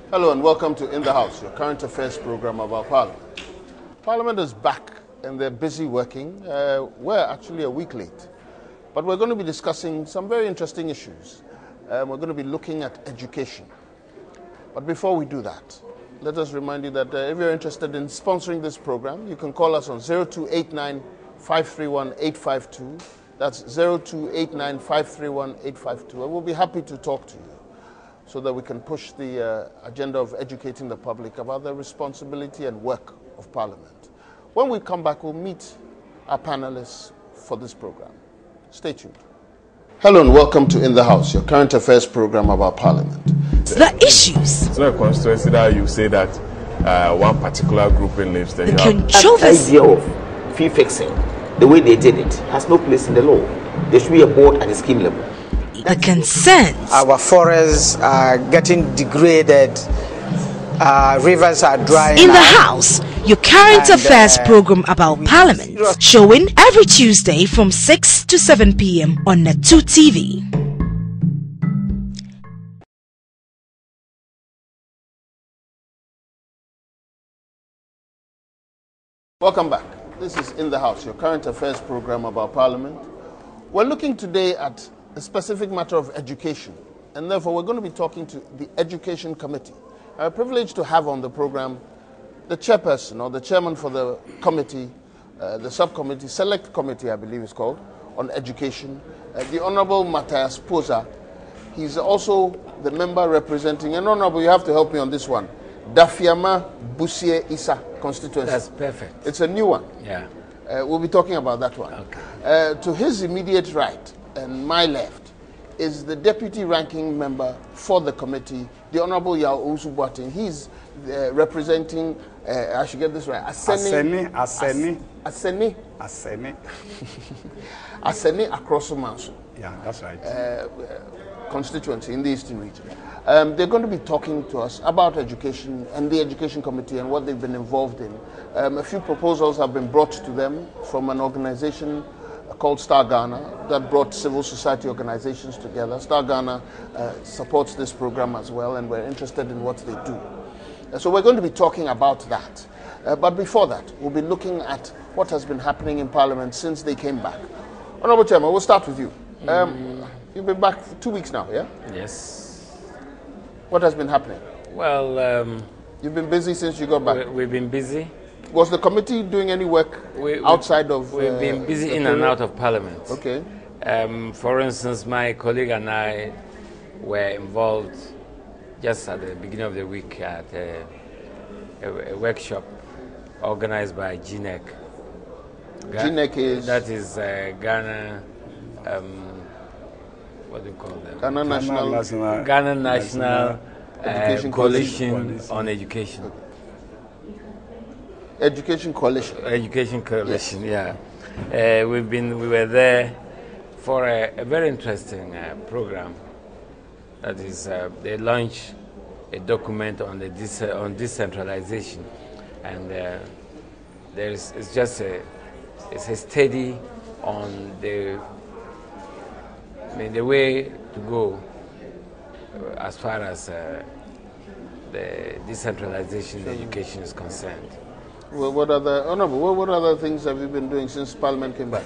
Hello and welcome to In the House, your current affairs program about Parliament. Parliament is back and they're busy working. We're actually a week late, but we're going to be discussing some very interesting issues. We're going to be looking at education. But before we do that, let us remind you that if you're interested in sponsoring this program, you can call us on 0289 531 852. That's 0289 531 852. And we'll be happy to talk to you, so that we can push the agenda of educating the public about the responsibility and work of Parliament. When we come back, we'll meet our panelists for this program. Stay tuned. Hello and welcome to In the House, your current affairs program about Parliament. The issues. It's not a constituency that you say that one particular grouping lives there. The controversy. The idea of fee fixing, the way they did it, has no place in the law. There should be a board at the scheme level. The concerns. Our forests are getting degraded. Rivers are drying. In the House, your current affairs program about Parliament, showing every Tuesday from 6 to 7 p.m. on Net2 TV. Welcome back. This is In the House, your current affairs program about Parliament. We're looking today at a specific matter of education, and therefore we're going to be talking to the Education Committee. I'm privileged to have on the program the chairperson or the chairman for the committee, the subcommittee, select committee I believe it's called, on education, the Honorable Mathias Puozaa. He's also the member representing, and Honorable, you have to help me on this one, Dafiama Busie Isa constituency. That's perfect. It's a new one. Yeah. We'll be talking about that one. Okay. To his immediate right and my left is the deputy ranking member for the committee, the Honorable Owusu Boateng. He's representing, I should get this right, Aseni Akrosomanso. Yeah, that's right. Constituency in the Eastern region. They're going to be talking to us about education and the Education Committee and what they've been involved in. A few proposals have been brought to them from an organization called Star Ghana that brought civil society organizations together. Star Ghana supports this program as well, and we're interested in what they do. So we're going to be talking about that. But before that, we'll be looking at what has been happening in Parliament since they came back. Honorable Chairman, we'll start with you. You've been back for 2 weeks now, yeah? Yes. What has been happening? Well, you've been busy since you got back. We've been busy. Was the committee doing any work outside of? We've been busy in and out of Parliament. Okay. For instance, my colleague and I were involved just at the beginning of the week at a workshop organized by GNEC. GNEC is? That is Ghana. What do you call them? Ghana National Coalition on Education. Education Coalition. Education Coalition, yes. Yeah. We were there for a very interesting program. That is, they launched a document on on decentralization, and it's just a study on the way to go as far as the decentralization in education is concerned. Well, what other things have you been doing since Parliament came back?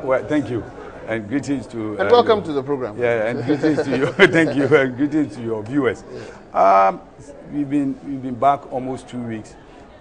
Well, thank you, and greetings to. And welcome to the program. Yeah, and greetings to you. Thank you, and greetings to your viewers. We've been back almost 2 weeks,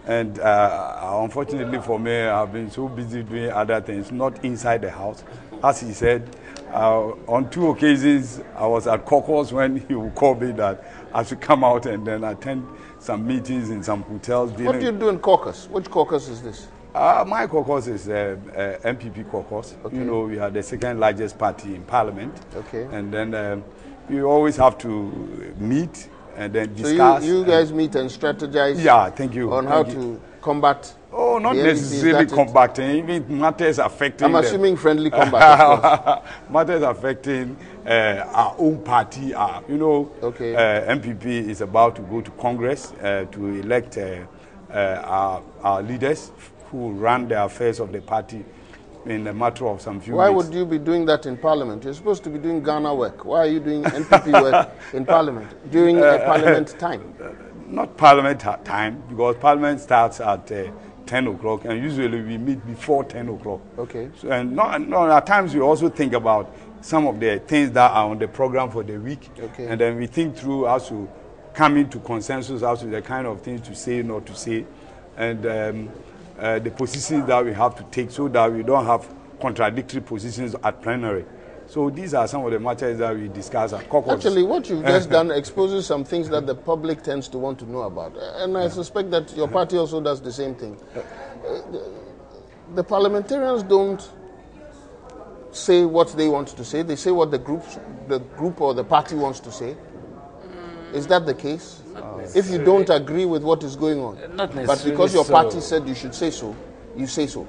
and unfortunately for me, I've been so busy doing other things, not inside the house. As he said, on 2 occasions, I was at caucus when he would call me that I should come out and then attend some meetings in some hotels. What do you do in caucus? Which caucus is this? My caucus is MPP caucus. Okay. You know, we are the second largest party in Parliament. Okay. And then we always have to meet and then discuss. So you guys meet and strategize? Yeah, thank you. On how to combat? Oh, not necessarily combating, even matters affecting. I'm assuming friendly combat. Matters affecting our own party. Okay. MPP is about to go to Congress to elect our leaders who run the affairs of the party. in a matter of some few Why weeks. would you be doing that in Parliament? You're supposed to be doing Ghana work. Why are you doing NPP work in Parliament during a Parliament time? Not Parliament time, because Parliament starts at 10 o'clock, and usually we meet before 10 o'clock. Okay. So, and at times we also think about some of the things that are on the program for the week, Okay. and then we think through how to come into consensus as to the kind of things to say, not to say, and the positions that we have to take so that we don't have contradictory positions at plenary. So these are some of the matters that we discuss at caucus. Actually, what you've just done exposes some things that the public tends to want to know about. And I suspect that your party also does the same thing. The parliamentarians don't say what they want to say. They say what the group or the party wants to say. Is that the case? If you don't agree with what is going on, Not necessarily, but because your so. party said you should say so, you say so.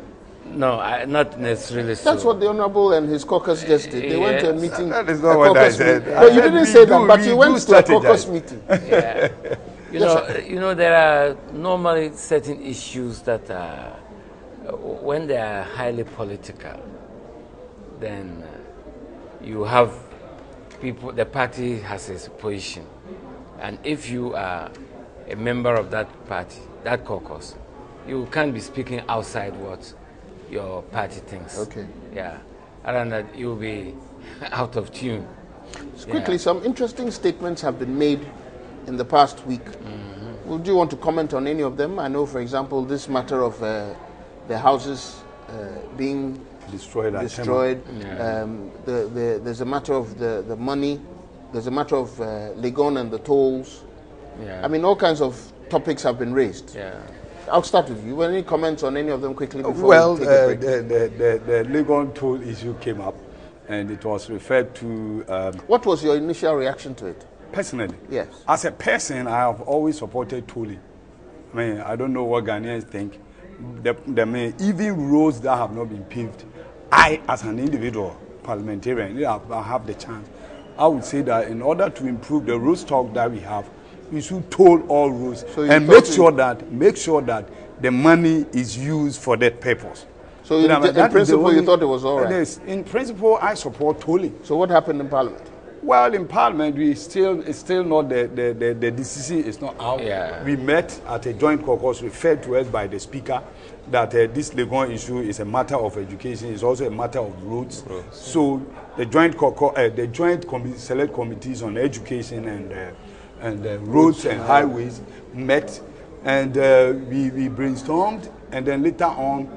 No, not necessarily so. That's what the Honourable and his caucus just did. They went to a meeting. That is not what I said. No, you didn't say that, but you went to a caucus meeting. Yeah. You know, there are normally certain issues that when they are highly political, then you have people, the party has its position. And if you are a member of that party, that caucus, you can't be speaking outside what your party thinks. Okay. Yeah. Other than that, you'll be out of tune. Quickly, some interesting statements have been made in the past week. Would you want to comment on any of them? I know, for example, this matter of the houses being destroyed. Yeah. There's a matter of the money. There's a matter of Legon and the tolls. Yeah. I mean, all kinds of topics have been raised. Yeah. I'll start with you. Any comments on any of them quickly before Well, we take a break? the Legon toll issue came up, and it was referred to. What was your initial reaction to it? Personally, Yes. as a person, I have always supported tolling. I mean, I don't know what Ghanaians think. Even roads that have not been paved, I, as an individual parliamentarian, I have the chance. I would say that in order to improve the road stock that we have, we should toll all roads and make sure that the money is used for that purpose. So in principle, you thought it was all right? Yes, in principle, I support tolling. So what happened in Parliament? Well, in Parliament, it's still not the decision is not out. Yeah. We met at a joint caucus referred to us by the Speaker that this Legon issue is a matter of education. It's also a matter of roads. So the joint select committees on education and roads and highways met, and we brainstormed, and then later on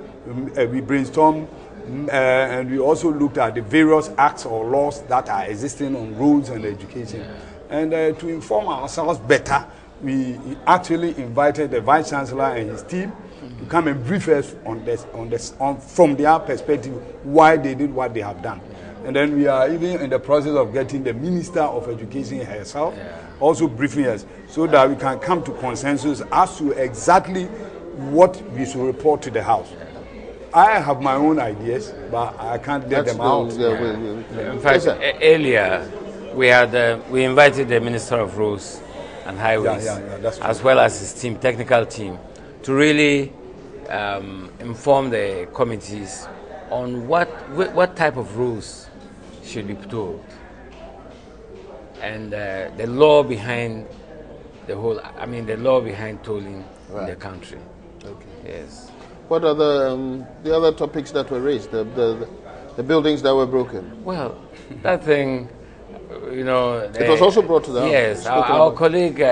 we brainstormed. And we also looked at the various acts or laws that are existing on roads and education. And to inform ourselves better, we actually invited the Vice Chancellor and his team to come and brief us from their perspective why they did what they have done. And then we are even in the process of getting the Minister of Education herself also briefing us so that we can come to consensus as to exactly what we should report to the House. I have my own ideas, but I can't get them out. In fact, earlier we invited the Minister of Roads and Highways, as well as his team, technical team, to really inform the committees on what type of rules should be told, and the law behind the law behind tolling in the country. Okay. Yes. What are the other topics that were raised? The buildings that were broken? Well, that thing, it was also brought to the House. Yes, our colleague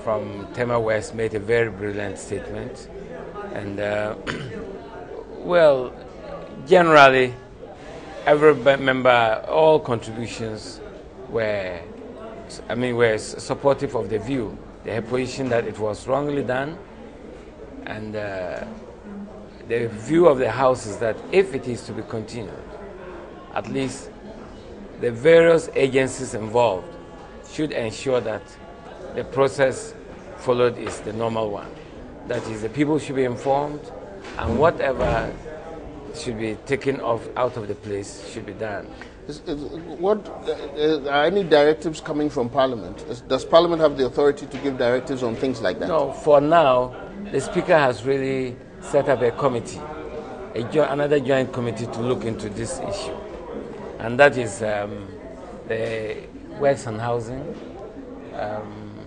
from Tema West made a very brilliant statement. And, well, generally, every member, all contributions were supportive of the view, the position that it was wrongly done. And the view of the House is that if it is to be continued, at least the various agencies involved should ensure that the process followed is the normal one. That is, the people should be informed, and whatever should be taken out of the place should be done. Are any directives coming from Parliament? Does Parliament have the authority to give directives on things like that? No, for now, the Speaker has really set up a committee another joint committee to look into this issue, and that is the Works and Housing,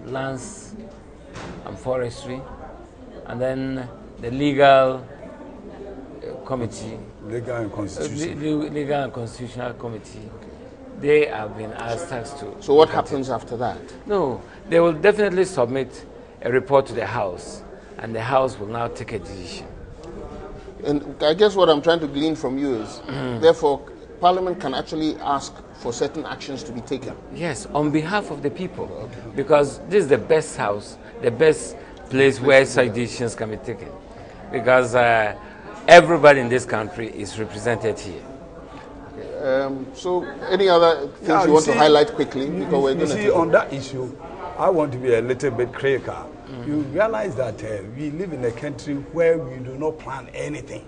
Lands and Forestry, and then the Legal Committee. Legal and Constitutional. Legal and Constitutional Committee. They have been asked to. So what happens after that? No, they will definitely submit a report to the House, and the House will now take a decision. And I guess what I'm trying to glean from you is, therefore, Parliament can actually ask for certain actions to be taken. Yes, on behalf of the people, because this is the best house, the best place where such decisions can be taken, because everybody in this country is represented here. So, any other things you want to highlight quickly? Because we're going to see, on that issue, I want to be a little bit critical. You realize that we live in a country where we do not plan anything.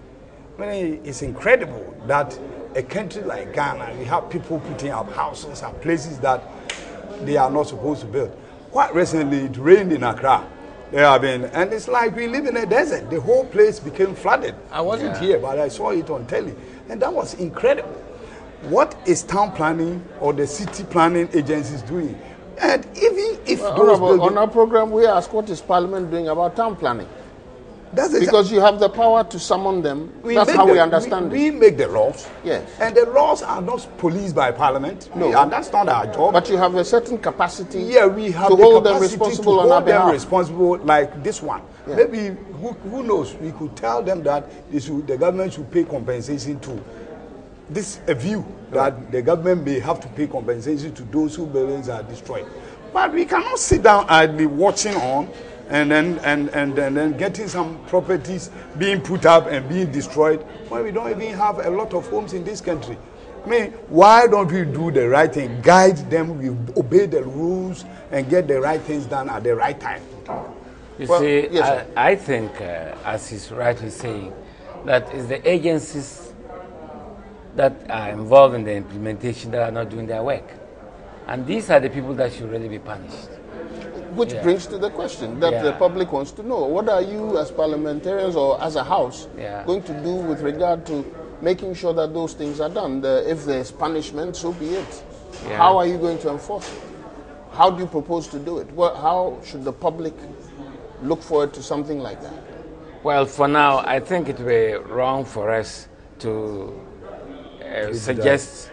I mean, it's incredible that a country like Ghana, we have people putting up houses and places that they are not supposed to build. Quite recently, it rained in Accra. There have been, and it's like we live in a desert. The whole place became flooded. I wasn't here, but I saw it on telly, and that was incredible. What is town planning or the city planning agencies doing? And even if on our program, we ask, what is Parliament doing about town planning? Because you have the power to summon them. That's how we understand it. We make the laws. Yes. And the laws are not policed by Parliament. No. And that's not our job. But you have a certain capacity we have to hold them responsible on our behalf. Responsible like this one. Yeah. Maybe, who knows, we could tell them that the government should pay compensation to. This a view that the government may have to pay compensation to those whose buildings are destroyed. But we cannot sit down idly watching on and then getting some properties being put up and being destroyed when we don't even have a lot of homes in this country. I mean, why don't we do the right thing, guide them, we obey the rules and get the right things done at the right time? You see, yes, I think, as he's rightly saying, that it's the agencies that are involved in the implementation that are not doing their work. And these are the people that should really be punished. Which brings to the question that the public wants to know. What are you as parliamentarians or as a house going to do with regard to making sure that those things are done? If there's punishment, so be it. Yeah. How are you going to enforce it? How do you propose to do it? How should the public look forward to something like that? Well, for now, I think it would be wrong for us to suggest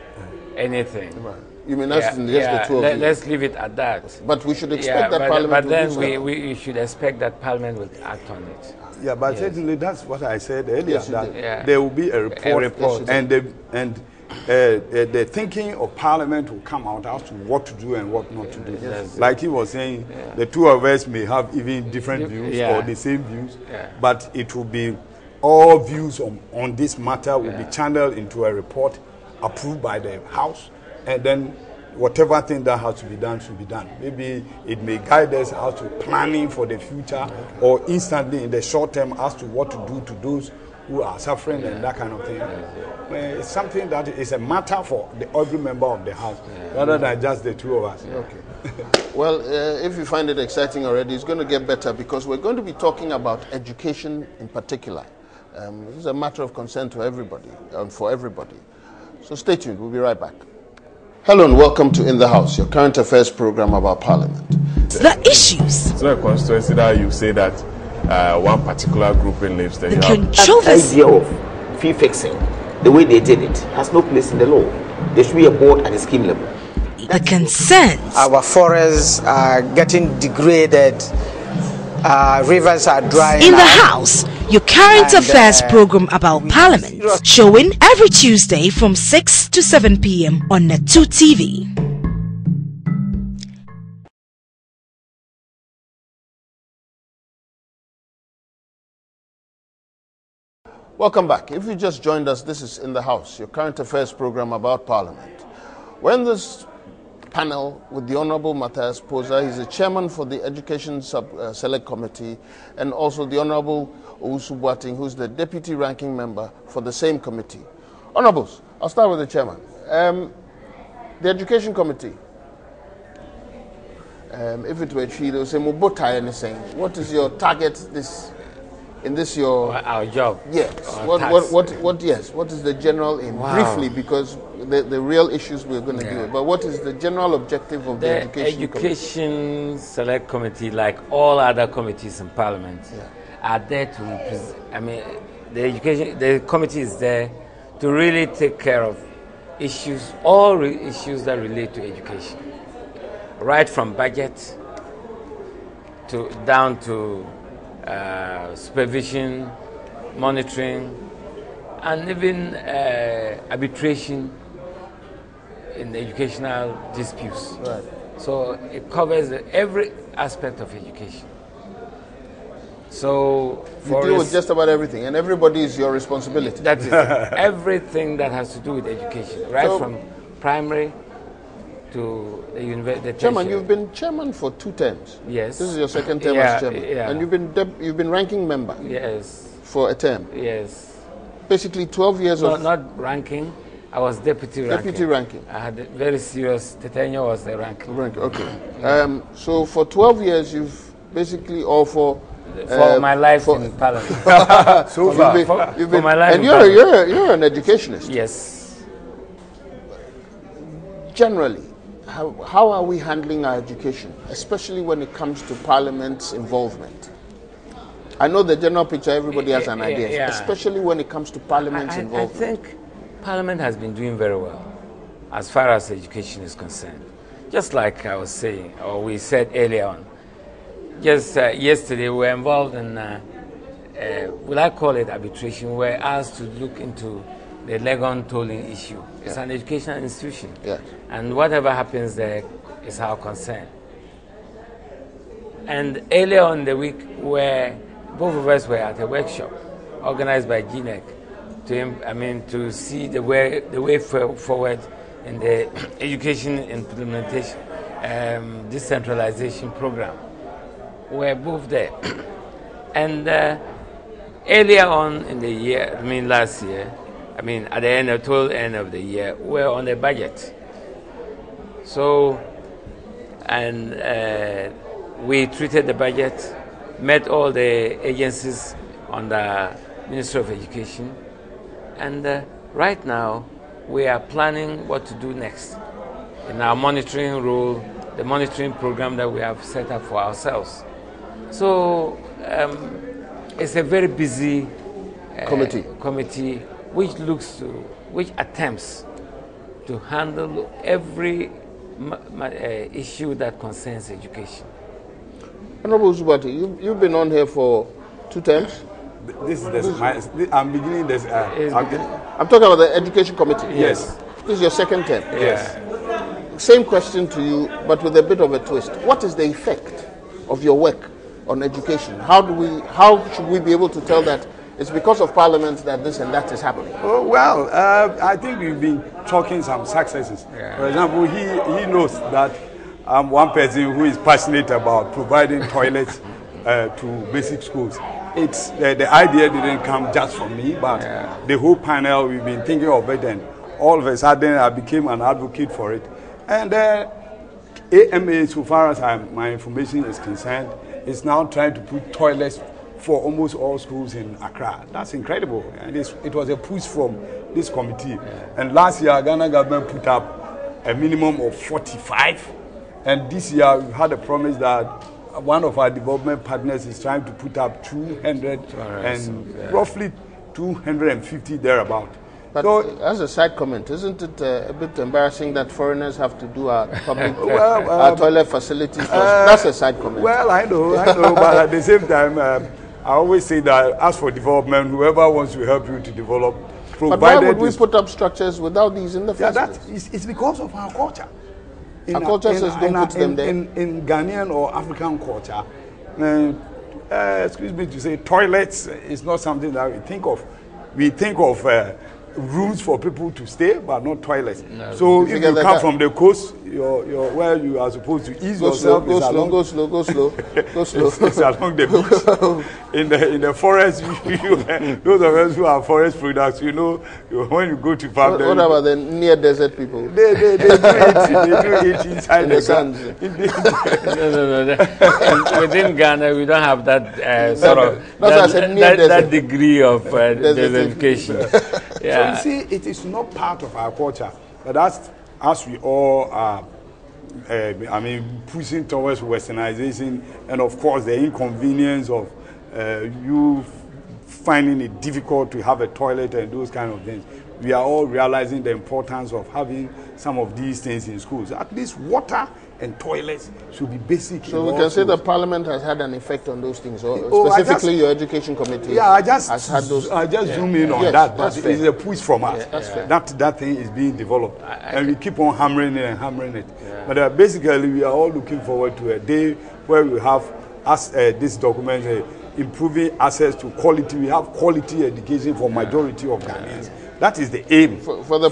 anything. Right. You mean that's just the two of you? Let's leave it at that. But we should expect that Parliament will do so. But then we should expect that Parliament will act on it. Yeah, but certainly that's what I said earlier, that there will be a report and the thinking of Parliament will come out as to what to do and what not to do. Yes. Like he was saying, the two of us may have even different views or the same views, but it will be all views on this matter will be channeled into a report approved by the House, and then whatever thing that has to be done should be done. Maybe it may guide us as to planning for the future or instantly in the short term as to what to do to those who are suffering and that kind of thing. It's something that is a matter for every member of the House rather than just the two of us. Okay. Well, if you find it exciting already, it's going to get better because we're going to be talking about education in particular. This is a matter of concern to everybody and for everybody. So stay tuned. We'll be right back. Hello and welcome to In the House, your current affairs program about Parliament. The issues. It's not a constituency that you say that one particular grouping lives there. The controversy. The idea of fee fixing, the way they did it, has no place in the law. There should be a board at the scheme level. The concerns. Our forests are getting degraded. Rivers are drying In the House, your current affairs program about Parliament, showing every Tuesday from 6 to 7 p.m. on Net2 TV. Welcome back. If you just joined us, this is In the House, your current affairs program about Parliament. We're in this panel with the Honorable Mathias Puozaa. He's the chairman for the Education Select Committee, and also the Honorable Owusu Boateng, who's the deputy ranking member for the same committee. Honorables, I'll start with the chairman. The Education Committee, if it were true, they would say, what is your target this in this your our job. Yes. Yes. What is the general aim? Wow. Briefly, because the real issues we're going to deal with. But what is the general objective of the Education Select Committee, like all other committees in Parliament, are there to represent. I mean, the committee is there to really take care of issues, all issues that relate to education, right from budget down to supervision, monitoring, and even arbitration in educational disputes. Right. So it covers every aspect of education. So you deal with just about everything, and everybody is your responsibility. That is everything that has to do with education, right from primary to the university. Chairman, you've been chairman for 2 terms. Yes. This is your second term as chairman, and you've been ranking member. Yes. For a term. Yes. Basically 12 years of... Not ranking. I was deputy ranking. I had a very serious... The tenure was the ranking. Okay. So for 12 years, you've basically... for my life in Parliament. So far. You've been, for my life and you're an educationist. Yes. Generally, how are we handling our education, especially when it comes to Parliament's involvement? I know the general picture, everybody has an idea, especially when it comes to Parliament's involvement. I think Parliament has been doing very well as far as education is concerned. Just like I was saying, or we said earlier on, just yesterday we were involved in, will I call it arbitration? We were asked to look into the Legon tolling issue. It's an educational institution. Yes. And whatever happens there is our concern. And earlier on in the week, where both of us were at a workshop organized by GNEC to see the way forward in the education implementation decentralization program. We're both there. And earlier on in the year, last year, at the total end of the year, we're on the budget. So, and we treated the budget, met all the agencies on the Ministry of Education, and right now we are planning what to do next in our monitoring role, the monitoring program that we have set up for ourselves. So it's a very busy committee which attempts to handle every issue that concerns education. Honorable Boateng, you've been on here for 2 terms. I'm beginning this. I'm talking about the Education Committee. Yes. This is your 2nd term. Yes. Same question to you, but with a bit of a twist. What is the effect of your work on education? How should we be able to tell that it's because of Parliament that this and that is happening? Oh, well, I think we've been talking some successes. Yeah. For example, he knows that I'm one person who is passionate about providing toilets to basic schools. It's the idea didn't come just from me, but the whole panel, we've been thinking of it, and all of a sudden I became an advocate for it. And AMA, so far as my information is concerned, is now trying to put toilets for almost all schools in Accra. That's incredible. And it was a push from this committee. Yeah. And last year, Ghana government put up a minimum of 45. And this year, we had a promise that one of our development partners is trying to put up 200 and roughly 250 thereabout. But so, as a side comment, isn't it a bit embarrassing that foreigners have to do our public our toilet facilities first? That's a side comment. Well, I know, but at the same time, I always say that as for development, whoever wants to help you to develop, but why would we put up structures without these in the first place? It's because of our culture. Our culture says don't put them there. In Ghanaian or African culture, excuse me to say, toilets is not something that we think of. We think of rooms for people to stay, but not toilets. No. So if you come that. from the coast, your where you are supposed to ease yourself Go is slow, along, go slow, go slow, go slow. it's along the beach. In the forest, those of us who are forest products, when you go to farm, What about the near desert people? they do it inside In the the sands. No. Within Ghana, we don't have that sort of that degree of desertification. Yeah. So you see, it is not part of our culture, but as we all are, pushing towards westernization, and of course the inconvenience of you finding it difficult to have a toilet and those kind of things. We are all realizing the importance of having some of these things in schools. At least water and toilets should be basic. So we can say the Parliament has had an effect on those things, or specifically your Education Committee. Yeah, has had those. I just zoom in on yes, that. That's It's a push from us. That's fair. That thing is being developed, and we keep on hammering it and hammering it. Yeah. But basically, we are all looking forward to a day where we have, as this document, improving access to quality. We have quality education for majority of Ghanaians. That is the aim. For the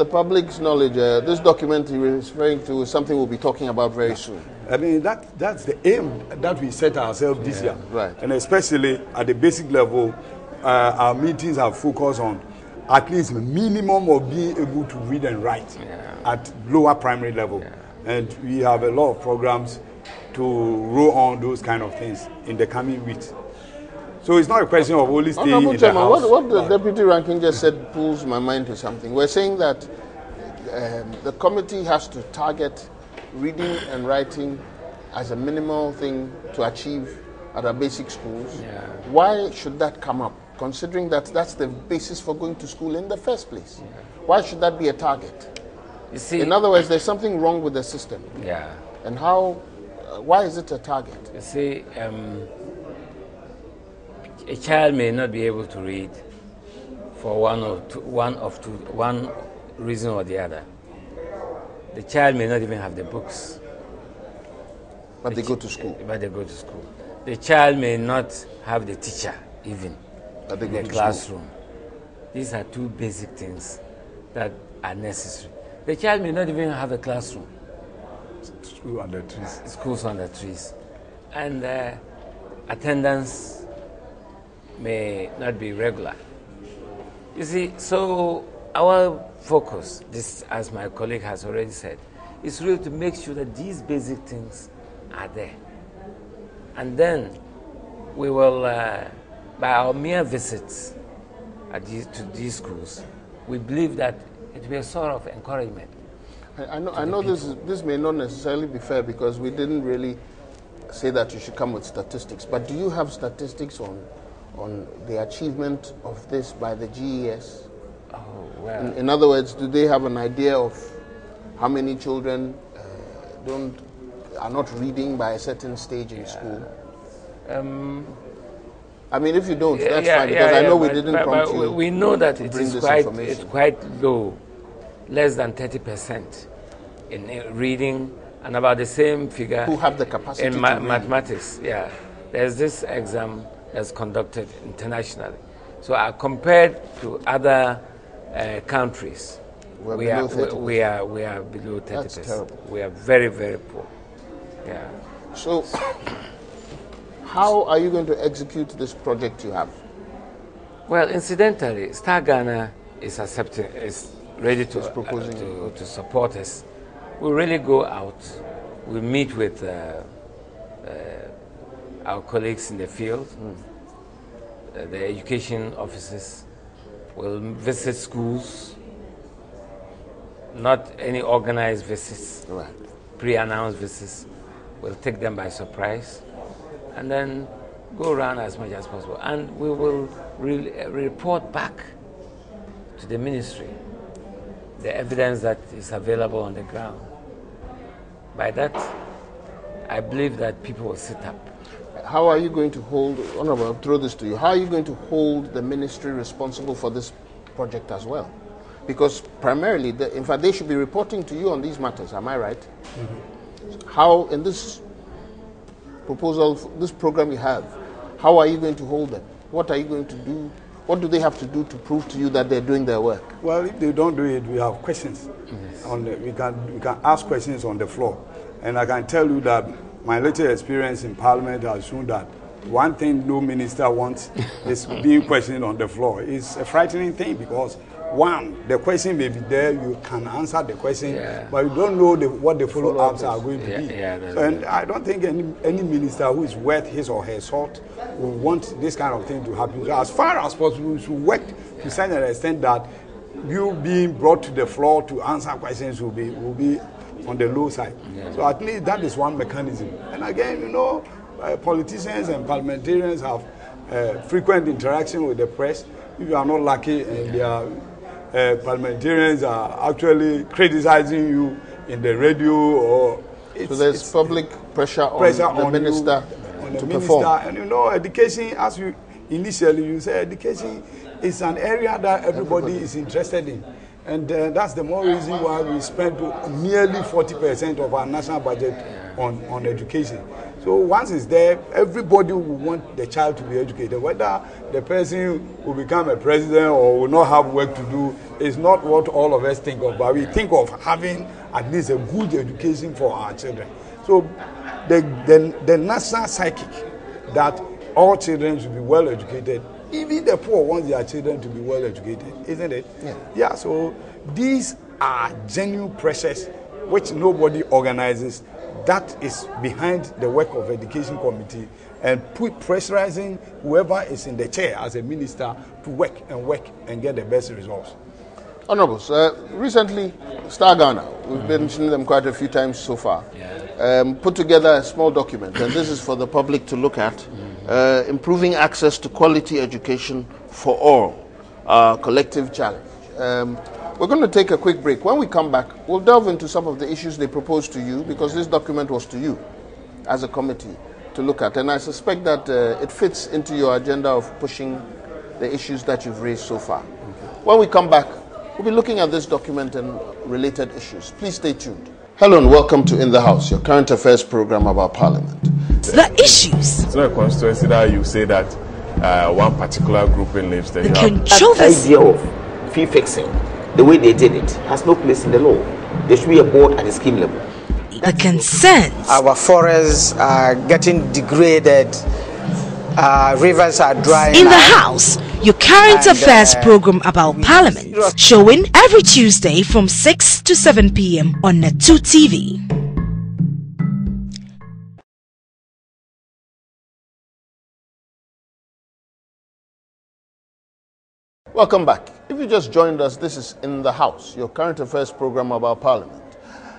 public's knowledge, this document you're referring to is something we'll be talking about very soon. I mean, that's the aim that we set ourselves this year. Right. And especially at the basic level, our meetings have focused on at least a minimum of being able to read and write at lower primary level. Yeah. And we have a lot of programs to roll on those kind of things in the coming weeks. So it's not a question of only staying in the house. What the Deputy Ranking just said pulls my mind to something. We're saying that the committee has to target reading and writing as a minimal thing to achieve at our basic schools. Yeah. Why should that come up, considering that that's the basis for going to school in the first place? Yeah. Why should that be a target? You see, in other words, there's something wrong with the system. Yeah. And why is it a target? You see, a child may not be able to read for one reason or the other. The child may not even have the books. But they go to school. But they go to school. The child may not have the teacher even in the classroom. These are two basic things that are necessary. The child may not even have a classroom. School under trees. Schools under trees. And attendance may not be regular. You see, so our focus, this, as my colleague has already said, is really to make sure that these basic things are there. And then we will, by our mere visits to these schools, we believe that it will be a sort of encouragement. I know this may not necessarily be fair because we didn't really say that you should come with statistics, but do you have statistics on the achievement of this by the GES? Oh, well. In other words, do they have an idea of how many children are not reading by a certain stage in school? I mean, if you don't, that's fine, because I know we didn't prompt you. We know that it's quite low, less than 30% in reading, and about the same figure who have the capacity in mathematics. Yeah, there's this exam that's conducted internationally. So compared to other countries, we are below 30%. That's terrible. We are very, very poor. Yeah. So, how are you going to execute this project you have? Well, incidentally, Star Ghana is ready to support us. We really go out. We meet with our colleagues in the field, the education officers. We'll visit schools, not any organized visits, right. Pre-announced visits. We'll take them by surprise and then go around as much as possible. And we will report back to the ministry the evidence that is available on the ground. By that, I believe that people will sit up. How are you going to hold, Honorable, I'll throw this to you, how are you going to hold the ministry responsible for this project as well? Because primarily, in fact, they should be reporting to you on these matters, am I right? Mm-hmm. How, in this proposal, this program you have, how are you going to hold them? What are you going to do What do they have to do to prove to you that they're doing their work? Well, if they don't do it, we have questions. Yes. We can ask questions on the floor. And I can tell you that my little experience in Parliament has shown that one thing no minister wants is being questioned on the floor. It's a frightening thing because, one, the question may be there, you can answer the question, but you don't know what the follow-ups are going to be. And I don't think any minister who is worth his or her salt will want this kind of thing to happen. So as far as possible, we should work to such an extent that you being brought to the floor to answer questions will be on the low side. So at least that is one mechanism. And again, you know, politicians and parliamentarians have frequent interaction with the press. If you are not lucky and their parliamentarians are actually criticizing you in the radio, or so there's public pressure on the minister to perform. And you know, education, as you initially you say, education is an area that everybody is interested in. And that's the more reason why we spend nearly 40% of our national budget on education. So once it's there, everybody will want the child to be educated. Whether the person will become a president or will not have work to do is not what all of us think of. But we think of having at least a good education for our children. So the national psychic that all children should be well educated, even the poor want their children to be well educated, isn't it? Yeah, so these are genuine pressures which nobody organizes. That is behind the work of Education Committee, and pressurizing whoever is in the chair as a minister to work and get the best results. Honourables, recently, Star Ghana, we've mentioned them quite a few times so far, put together a small document, and this is for the public to look at, improving access to quality education for all, collective challenge. We're going to take a quick break. When we come back, we'll delve into some of the issues they proposed to you, because this document was to you as a committee to look at. And I suspect that it fits into your agenda of pushing the issues that you've raised so far. When we come back, we'll be looking at this document and related issues. Please stay tuned. Hello and welcome to In the House, your current affairs program about Parliament. The issues. It's not a constituency that you say that one particular grouping lives there. The That controversy. idea of fee fixing, the way they did it, has no place in the law. There should be a board at the scheme level. The concerns. Our forests are getting degraded. Rivers are drying In the up. House, your current affairs program about Parliament, showing every Tuesday from 6 to 7 p.m. on Net2 TV. Welcome back. If you just joined us, this is In the House, your current affairs program about Parliament.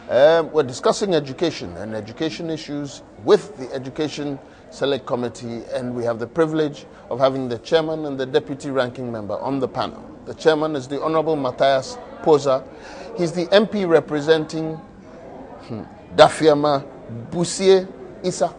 We're discussing education and education issues with the Education Select Committee, and we have the privilege of having the chairman and the deputy ranking member on the panel. The chairman is the Honorable Mathias Puozaa. He's the MP representing Dafiama Busie Issa.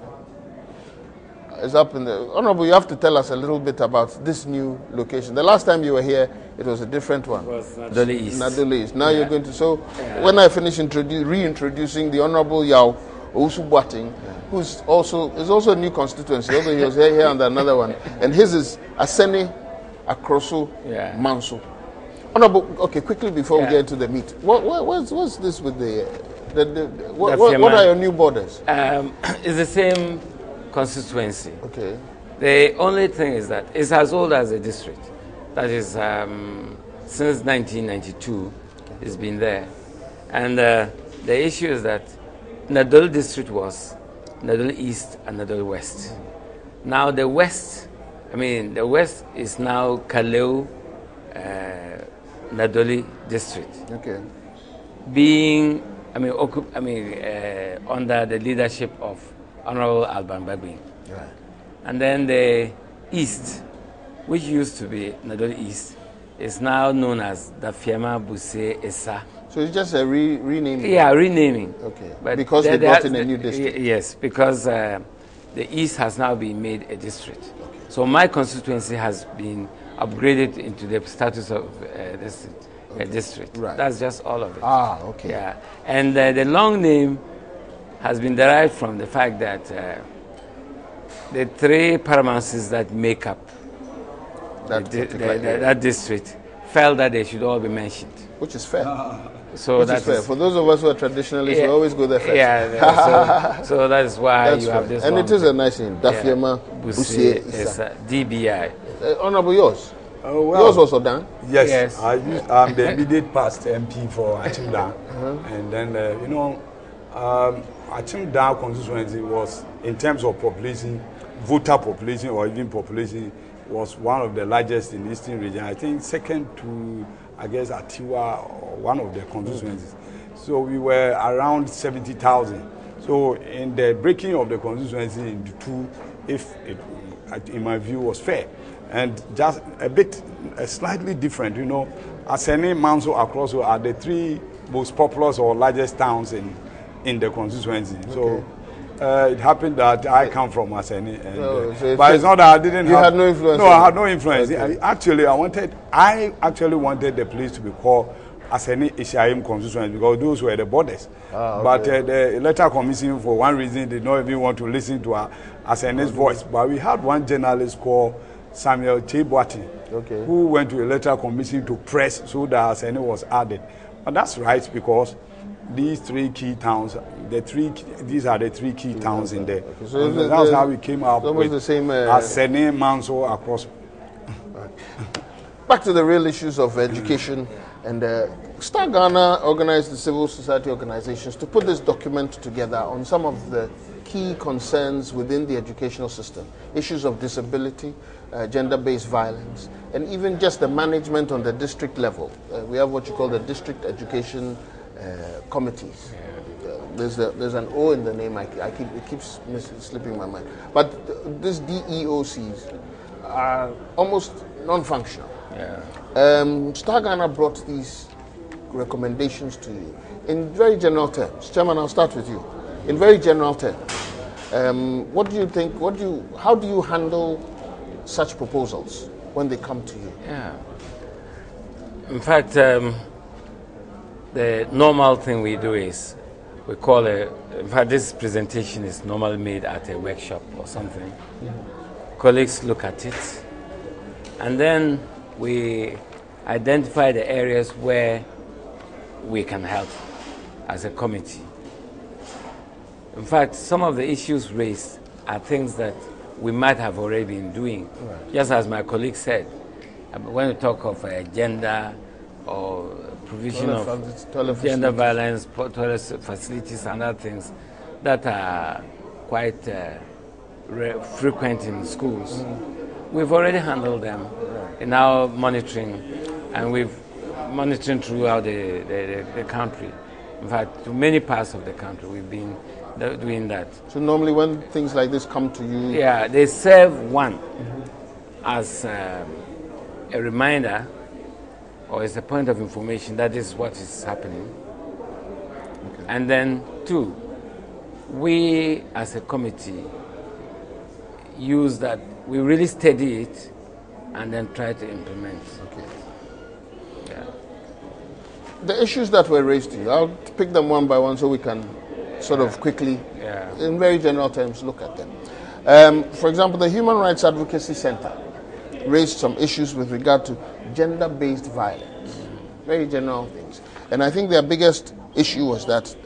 Is up in the Honorable. You have to tell us a little bit about this new location. The last time you were here, it was a different one. It was Nadole East. Nadole East. Now you're going to. So when I finish reintroducing the Honorable Owusu Boateng, who's also a new constituency, although he was here under another one, and his is Aseni Akroso Manso. Honorable, okay, quickly before we get into the meat, what's this with what are your new borders? It's the same constituency. Okay. The only thing is that it's as old as a district. That is, since 1992, it's been there. And the issue is that Nadole district was Nadole East and Nadole West. Now the West is now Kaleu Nadole district. Okay. Being, under the leadership of Honorable Alban Bagbin. Right. And then the East, which used to be Nadole East, is now known as Dafiama Busie Issa. So it's just a renaming? Yeah, renaming. Okay. But because they brought in a new district? Yes, because the East has now been made a district. Okay. So my constituency has been upgraded into the status of a district. Right. That's just all of it. Ah, okay. Yeah. And the long name has been derived from the fact that the three paramounces that make up that district, felt that they should all be mentioned. Which is fair. So that's fair. For those of us who are traditionalists, we always go there first. Yeah, so that is why you have this. And it is a nice name, Dafiema Busie Isa. DBI. Honorable, yours? Well, yours also done? Yes. I'm the immediate past MP for Achimda. And then, Achimda constituency was, in terms of population, voter population or even population, was one of the largest in the Eastern region. I think second to, I guess, Atiwa, or one of the constituencies. So we were around 70,000. So in the breaking of the constituency into two, if it, in my view, was fair. And just a bit, slightly different, Asene, Manso, Akroso are the three most populous or largest towns in the constituency. Okay. So it happened that I come from Asene, but it's not that I didn't. You had no influence. No, I had no influence. Okay. I actually wanted the place to be called Asene Ishaim constituency because those were the borders. Okay. But the electoral commission, for one reason, did not even want to listen to Asene's voice. But we had one journalist called Samuel Boateng, who went to the electoral commission to press so that Asene was added. But that's right, because these three key towns, these are the three key towns in there. Okay. So that's how we came up with the same Asene, Manso, across. Back to the real issues of education, and Star Ghana organized the civil society organizations to put this document together on some of the key concerns within the educational system, issues of disability, gender-based violence, and even just the management on the district level. We have what you call the district education committees. There's an O in the name. It keeps slipping my mind. But these DEOCs are almost non-functional. Yeah. Star Ghana brought these recommendations to you in very general terms. Chairman, I'll start with you. In very general terms, what do you think? How do you handle such proposals when they come to you? Yeah. In fact, the normal thing we do is we call in fact, this presentation is normally made at a workshop or something. Colleagues look at it, and then we identify the areas where we can help as a committee. In fact, some of the issues raised are things that we might have already been doing. Right. Just as my colleague said, when we talk of gender or provision of gender violence, toilet facilities and other things that are quite frequent in schools, we've already handled them in our monitoring, and we've monitoring throughout the country. In fact, to many parts of the country, we've been doing that. So normally when things like this come to you... Yeah, they serve one as a reminder or as a point of information that is what is happening. Okay. And then two, we as a committee use that, we really study it and then try to implement. Okay. Yeah. The issues that were raised to you, I'll pick them one by one so we can sort of quickly, in very general terms, look at them. For example, the Human Rights Advocacy Center raised some issues with regard to gender-based violence, very general things. And I think their biggest issue was that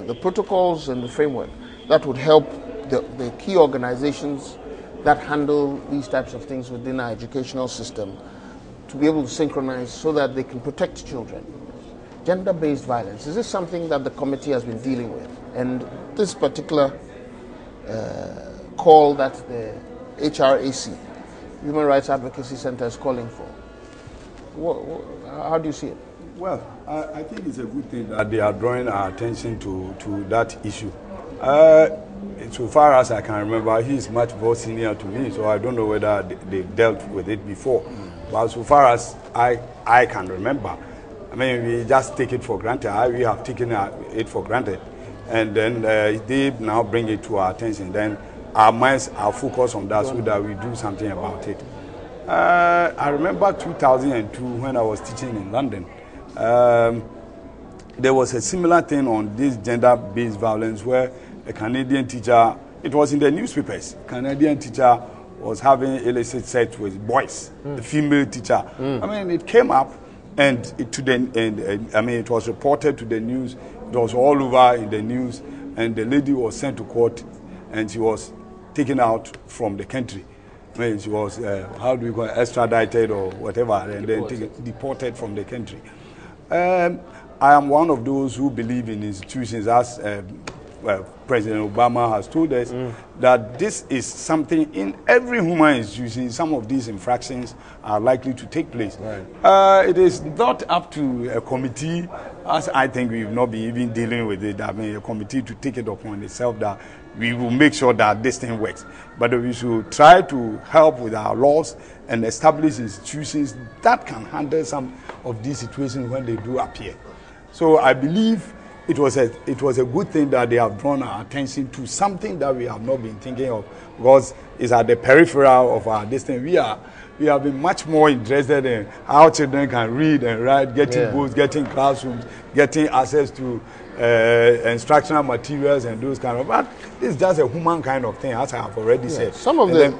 the protocols and the framework that would help the key organizations that handle these types of things within our educational system to be able to synchronize so that they can protect children. Gender-based violence, is this something that the committee has been dealing with? And this particular call that the HRAC, Human Rights Advocacy Center, is calling for, how do you see it? Well, I think it's a good thing that they are drawing our attention to that issue. So far as I can remember, he is much more senior to me, so I don't know whether they dealt with it before. But so far as I can remember, I mean, we just take it for granted. We have taken it for granted. And then they now bring it to our attention. Then our minds are focused on that so that we do something about it. I remember 2002 when I was teaching in London. There was a similar thing on this gender-based violence where a Canadian teacher, it was in the newspapers, a Canadian teacher was having illicit sex with boys, the female teacher. I mean, it came up, and it was reported to the news. It was all over in the news, and the lady was sent to court, and she was taken out from the country. I mean, she was, how do we call it, extradited or whatever, and then deported from the country. I am one of those who believe in institutions, as President Obama has told us, that this is something in every human institution. Some of these infractions are likely to take place. Right. It is not up to a committee, as I think we've not been even dealing with it. I mean, a committee to take it upon itself that we will make sure that this thing works. But we should try to help with our laws and establish institutions that can handle some of these situations when they do appear. So I believe it was a good thing that they have drawn our attention to something that we have not been thinking of, because it's at the peripheral of our destiny. We have been much more interested in how children can read and write, getting books, getting classrooms, getting access to instructional materials and those kind of. But it's just a human kind of thing, as I have already said. Some of the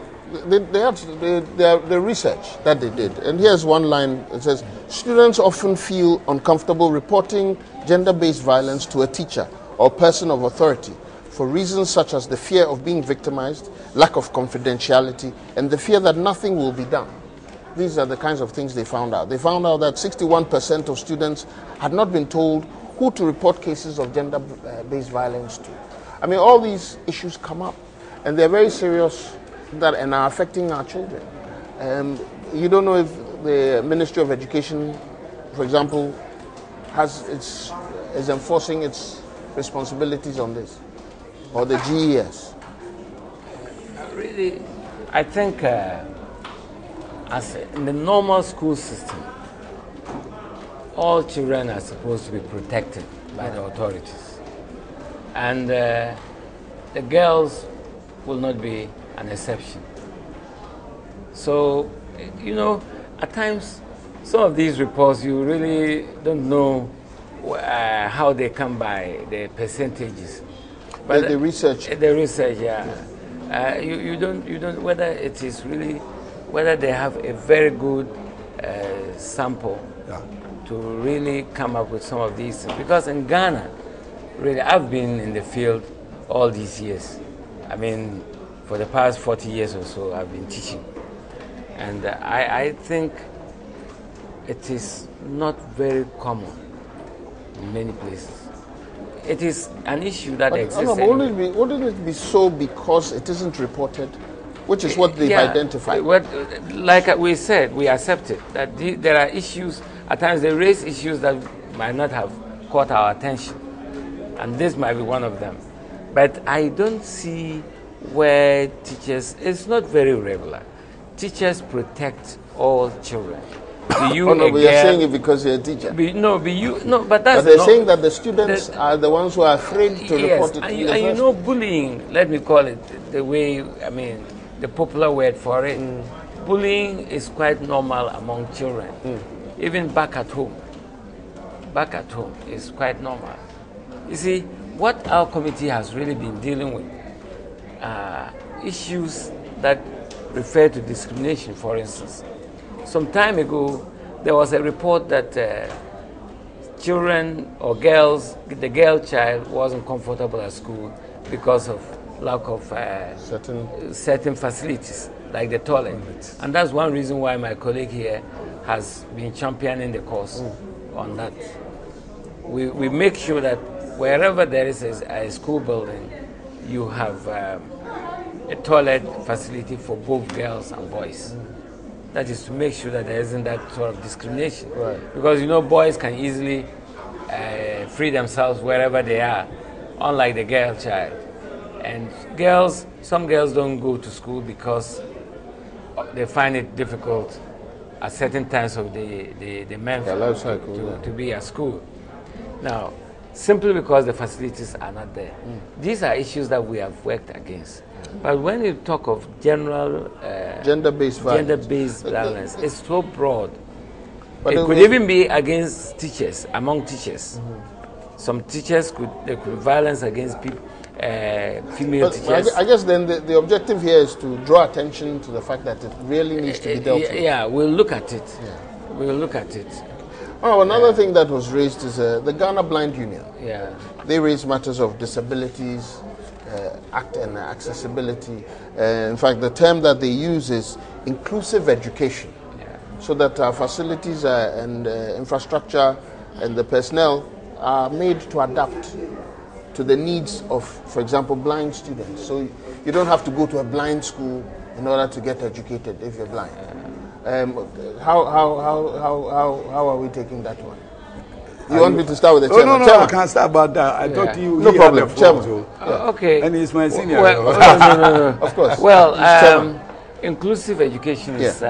research that they did, and here's one line. It says, students often feel uncomfortable reporting gender-based violence to a teacher or person of authority for reasons such as the fear of being victimized, lack of confidentiality, and the fear that nothing will be done. These are the kinds of things they found out. They found out that 61% of students had not been told who to report cases of gender-based violence to. I mean, all these issues come up, and they're very serious and are affecting our children. You don't know if the Ministry of Education, for example, is enforcing its responsibilities on this, or the GES. Really, I think as in the normal school system, all children are supposed to be protected by the authorities, and the girls will not be an exception. So, you know, at times, some of these reports, you really don't know how they come by the percentages. But the research. The research, yeah. You don't, whether it is really, whether they have a very good sample to really come up with some of these things. Because in Ghana, really, I've been in the field all these years. I mean, for the past 40 years or so, I've been teaching. And I think it is not very common in many places. It is an issue that exists. Wouldn't it be so because it isn't reported, which is what they've identified? Like we said, we accept it, that there are issues, at times they raise issues that might not have caught our attention. And this might be one of them. But I don't see where teachers, it's not very regular. Teachers protect all children. But you're saying it because you're a teacher. But they're saying that the students are the ones who are afraid to report it. And you know, bullying, let me call it the way, I mean, the popular word for it, bullying is quite normal among children. Even back at home. Back at home is quite normal. You see, what our committee has really been dealing with issues that refer to discrimination, for instance. Some time ago, there was a report that children or girls, the girl child wasn't comfortable at school because of lack of certain facilities, like the toilet. And that's one reason why my colleague here has been championing the cause on that. We make sure that wherever there is a school building, you have a toilet facility for both girls and boys. That is to make sure that there isn't that sort of discrimination. Right. Because, you know, boys can easily free themselves wherever they are, unlike the girl child. And girls, some girls don't go to school because they find it difficult at certain times of the month to be at school. Now, simply because the facilities are not there. These are issues that we have worked against. But when you talk of general gender-based violence, it's so broad. But it could even be against teachers, among teachers. Some teachers could violence against people. female teachers. I guess then the objective here is to draw attention to the fact that it really needs to be dealt with. Yeah, we'll look at it. Yeah. We'll look at it. Oh, another thing that was raised is the Ghana Blind Union. Yeah. They raise matters of disabilities, act and accessibility. In fact, the term that they use is inclusive education, so that our facilities and infrastructure and the personnel are made to adapt to the needs of, for example, blind students. So you don't have to go to a blind school in order to get educated if you're blind. How are we taking that one? You want me to start with the chairman? No, I can't start about that. I thought you. No problem, chairman. Okay. And he's my senior. No. Of course. Well, inclusive education is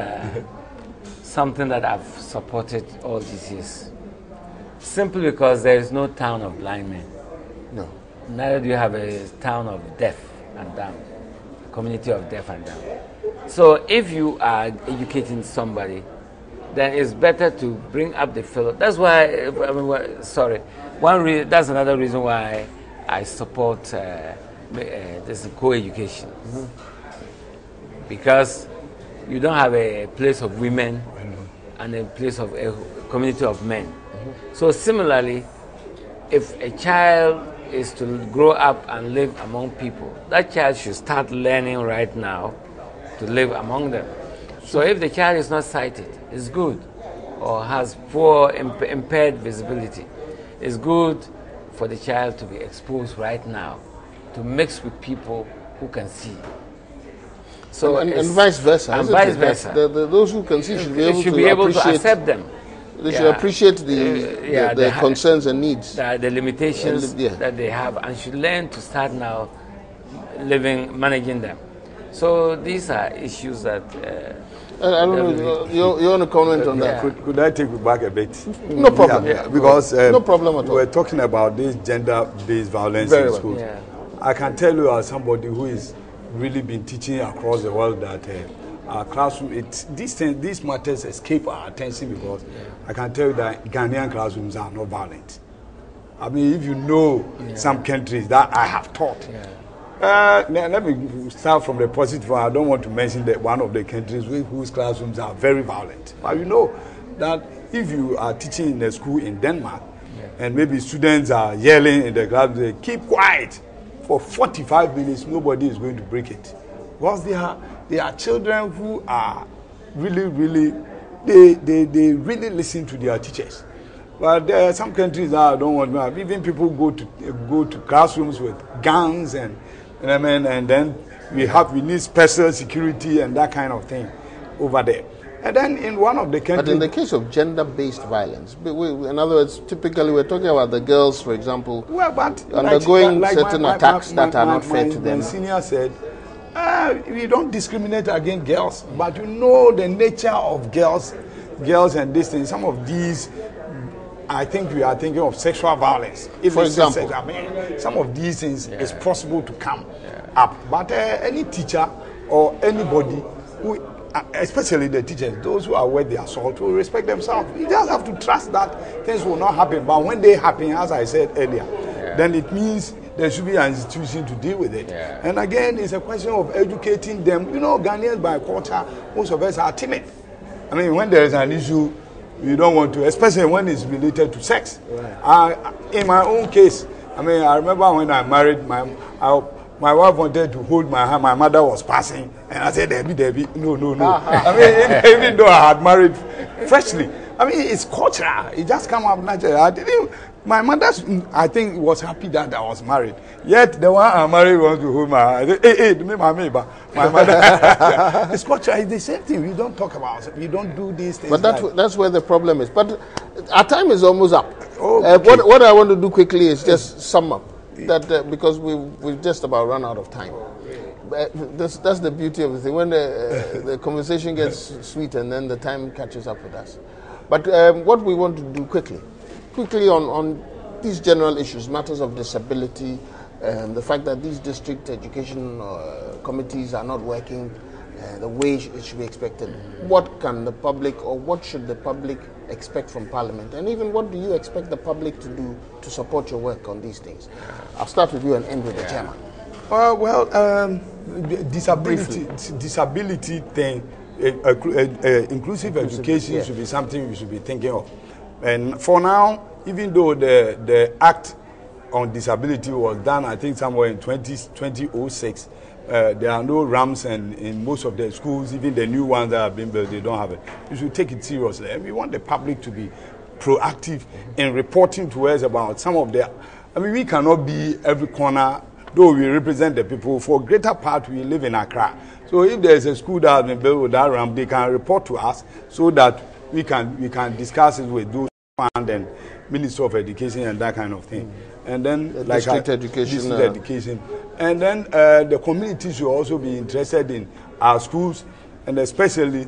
something that I've supported all these years. Simply because there is no town of blind men. No. Neither do you have a town of deaf and dumb, community of deaf and dumb. So if you are educating somebody, then it's better to bring up the fellow. That's why, that's another reason why I support this co-education. Because you don't have a place of women and a place of a community of men. So similarly, if a child is to grow up and live among people, that child should start learning right now to live among them. So if the child is not sighted, it's good, or has poor impaired visibility, it's good for the child to be exposed right now to mix with people who can see. So and vice versa. And vice versa. Those who can see should be able to accept them. They should appreciate the concerns and needs. The limitations that they have, and should learn to start now managing them. So these are issues that... I don't know, you want to comment on that? Could I take it back a bit? No problem. Because no problem at all. We're talking about this gender-based violence in schools. Yeah. I can tell you as somebody who is really been teaching across the world that our classroom, these matters escape our attention because I can tell you that Ghanaian classrooms are not violent. I mean, if you know some countries that I have taught, let me start from the positive. I don't want to mention that one of the countries whose classrooms are very violent. But you know that if you are teaching in a school in Denmark and maybe students are yelling in the class, they keep quiet for 45 minutes, nobody is going to break it. Because they are children who are really, they really listen to their teachers. But there are some countries that I don't want to. Even people go to classrooms with guns and then we need special security and that kind of thing over there. And then in one of the countries... But in the case of gender-based violence, in other words, typically we're talking about the girls, for example, undergoing certain attacks that are not fair to them. My senior said, we don't discriminate against girls, but you know the nature of girls and this thing. Some of these, I think we are thinking of sexual violence. For example, some of these things is possible to come up. But any teacher or anybody who, especially the teachers, those who are where they assault, will respect themselves. You just have to trust that things will not happen. But when they happen, as I said earlier, then it means there should be an institution to deal with it. And again, it's a question of educating them. You know, Ghanaians by culture, most of us are timid. I mean, when there is an issue, you don't want to, especially when it's related to sex. In my own case, I mean, I remember when I married, my wife wanted to hold my hand. My mother was passing, and I said, Debbie, no. I mean, even though I had married freshly, I mean, it's cultural. It just came up naturally. My mother, I think, was happy that I was married. Yet the one I married wants to hold my hand. But my mother, it's cultural. It's the same thing. We don't talk about it. We don't do these things. But that's where the problem is. But our time is almost up. What I want to do quickly is just sum up that because we've just about run out of time. That's the beauty of the thing. When the conversation gets sweet and then the time catches up with us. But what we want to do quickly on these general issues, matters of disability, the fact that these district education committees are not working, the way it should be expected. What can the public, or what should the public expect from Parliament? And even what do you expect the public to do to support your work on these things? I'll start with you and end with the chairman. Disability thing, inclusive education should be something we should be thinking of. And for now, even though the Act on Disability was done, I think somewhere in 2006, there are no ramps, and in most of the schools, even the new ones that have been built, they don't have it. You should take it seriously. And we want the public to be proactive in reporting to us about some of the... I mean, we cannot be every corner, though we represent the people. For greater part, we live in Accra. So if there's a school that has been built with that ramp, they can report to us so that we can discuss it with those and then Minister of Education and that kind of thing. And then district education. And then the community should also be interested in our schools, and especially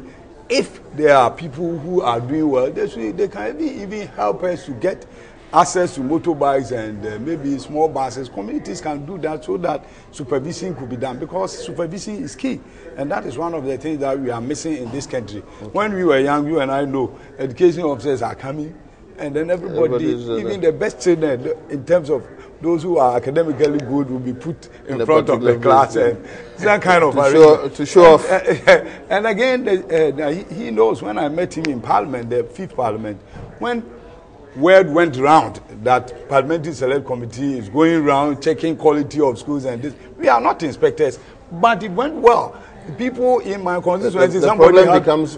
if there are people who are doing well, they can even help us to get access to motorbikes and maybe small buses. Communities can do that so that supervision could be done, because supervision is key, and that is one of the things that we are missing in this country. When we were young, you and I know, education officers are coming, and then everybody, even the best children, in terms of those who are academically good, will be put in front of the class, and that kind of to show off. And again, he knows, when I met him in Parliament, the 5th Parliament, when word went round that Parliamentary Select Committee is going around checking quality of schools and this. We are not inspectors, but it went well. People in my constituency, the problem becomes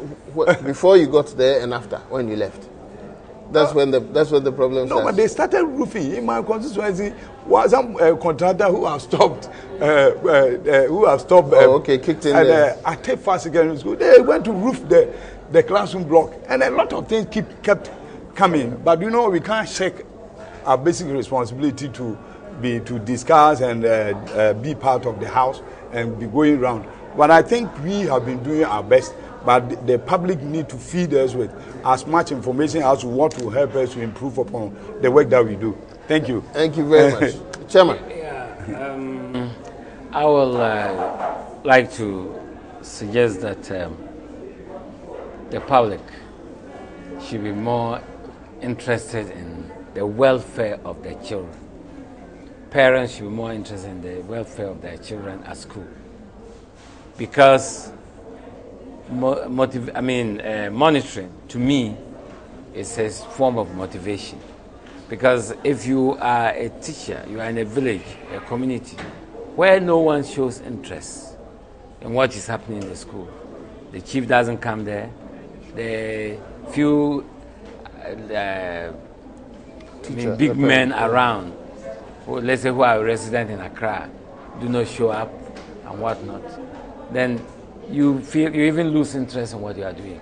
before you got there and after, when you left. That's when the problem starts. No, but they started roofing in my constituency. Was some contractor who have stopped, kicked in there. At Tefa Secondary School, they went to roof the classroom block, and a lot of things kept coming. But you know, we can't shake our basic responsibility to discuss and be part of the house and be going around. But I think we have been doing our best. But the public need to feed us with as much information as to what will help us to improve upon the work that we do. Thank you. Thank you very much. Chairman. I will like to suggest that the public should be more interested in the welfare of their children. Parents should be more interested in the welfare of their children at school. Because monitoring, to me, is a form of motivation. Because if you are a teacher, you are in a village, a community, where no one shows interest in what is happening in the school, the chief doesn't come there, the few big men around, let's say who are resident in Accra, do not show up and whatnot, then you even lose interest in what you are doing.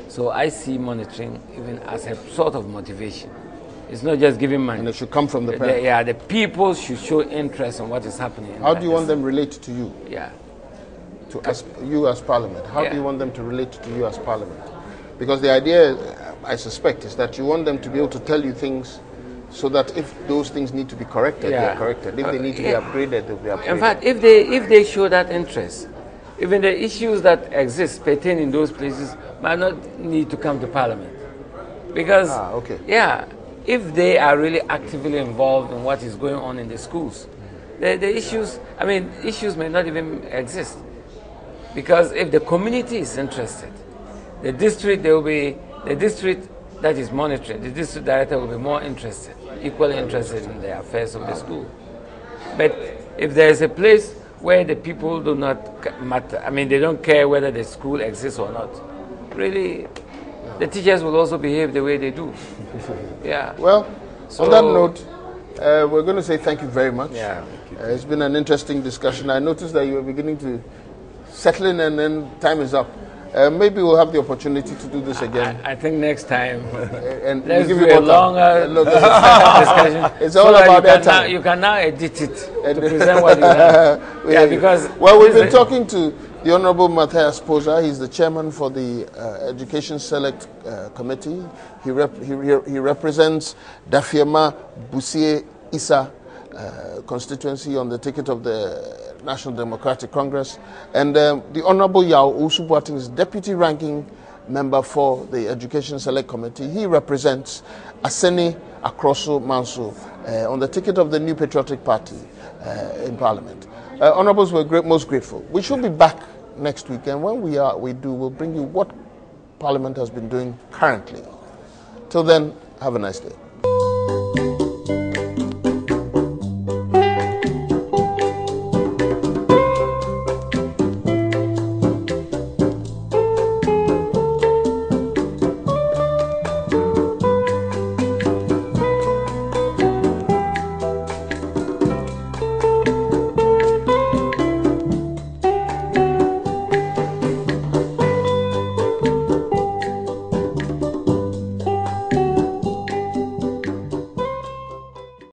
So I see monitoring even as a sort of motivation. It's not just giving money. And it should come from the parents. The people should show interest in what is happening. How do you want them relate to you? You as Parliament. How do you want them to relate to you as Parliament? Because the idea, I suspect, is that you want them to be able to tell you things so that if those things need to be corrected, they are corrected. If they need to be upgraded, they'll be upgraded. In fact, if they show that interest, even the issues that exist pertaining in those places might not need to come to Parliament. Because, if they are really actively involved in what is going on in the schools, the issues may not even exist. Because if the community is interested, the district that is monitoring, the district director will be more interested, equally interested in the affairs of the school. But if there is a place where the people do not matter, they don't care whether the school exists or not, really, the teachers will also behave the way they do. Well, on that note, we're going to say thank you very much. It's been an interesting discussion. I noticed that you were beginning to settle in, and then time is up. Maybe we'll have the opportunity to do this again. I think next time. And let's give you a longer discussion. It's all about that time. You can now edit it to present what you have. Because we've been talking to the Honorable Mathias Puozaa. He's the chairman for the Education Select Committee. He represents Dafiema Busie Isa constituency on the ticket of the National Democratic Congress, and the Honorable Owusu Boateng is Deputy Ranking Member for the Education Select Committee. He represents Aseni Akroso Manso on the ticket of the New Patriotic Party in Parliament. Honorables, we're most grateful. We should be back next week, and when we'll bring you what Parliament has been doing currently. Till then, have a nice day.